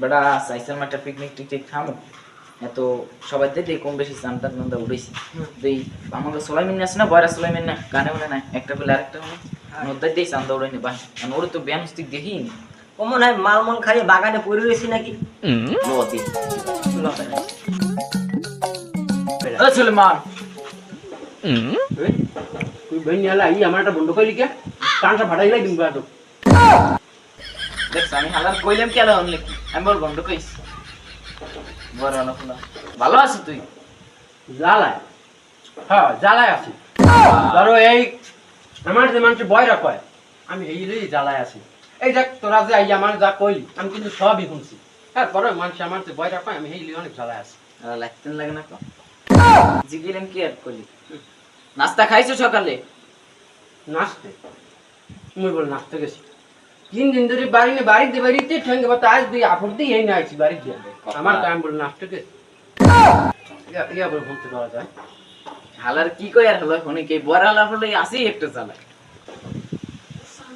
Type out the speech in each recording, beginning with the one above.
বেটা চাইছিলাম একটা পিকনিক টিকনিক খামো এত সবাই দেখে কম বেশি চান্দা টান্দা উঠেছি এই আমাকে সোলাইমিন আছে না বয়রা সোলাইমিন না গানে বলে না একটা বলে আরেকটা বলে নদ্দার দিয়ে চান্দা উড়াইনি ভাই কারণ ওরা তো ব্যায়াম স্টিক দেখিনি ও মনে হয় মালমল খাইয়ে বাগানে পড়ে রয়েছি নাকি লতি সুলেমান তুই বই নিয়ে আলাই আমার একটা বন্ধ কইলি কে কানটা ফাটাই লাই দিমবা তো দেখছ আমি হালার কইলাম কি আলো অনলি আমি বল বন্ধ কইস বড় না ভালো আছিস তুই জ্বালায় হ্যাঁ জ্বালায় আছি ধরো এই আমার যে মানুষ বয়রা কয় আমি এইলেই জ্বালায় আছি এই দেখ তোরা যে আই আমার যা কইলি আমি কিন্তু সবই শুনছি তারপরে মানুষ আমার যে বয়রা কয় আমি এইলে অনেক জ্বালায় আছি লাগতেন লাগে না তো জিগিলাম কি আর কইলি নাস্তা খাইছো সকালে নাচতে মুই বল নাচতে গেছি 3 দিন ধরে বাড়িতে ঠেঙ্গে বাতা আজ দুই আপর দিয়ে এই না আইছি বাড়ি দিয়ে আমার কাম বল নাচতে গেছি ইয়া বল বলতে পারা যায় হালার কি কই আর হলো শুনি কি বড় হালা হলো আসি একটু চালা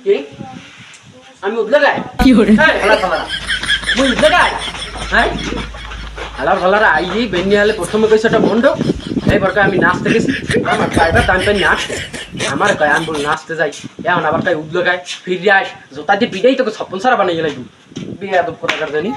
কি আমি উঠলে গাই কি করে হালা চালা মুই উঠলে গাই হ্যাঁ হালার ভালারা আইলি বেনি হলে প্রথমে কইছে একটা বন্ধ এই বরকা আমি নাচতে গেছি আমার কাইবা টাইম টাইম নাচতে আমার কয় আমি বল নাচতে যাই এখন আবার কয় উঠলে গাই ফিরে আস জোতা দিয়ে পিটাই তোকে 56 সারা বানাই গেলাই বিয়া তো কোথাকার জানি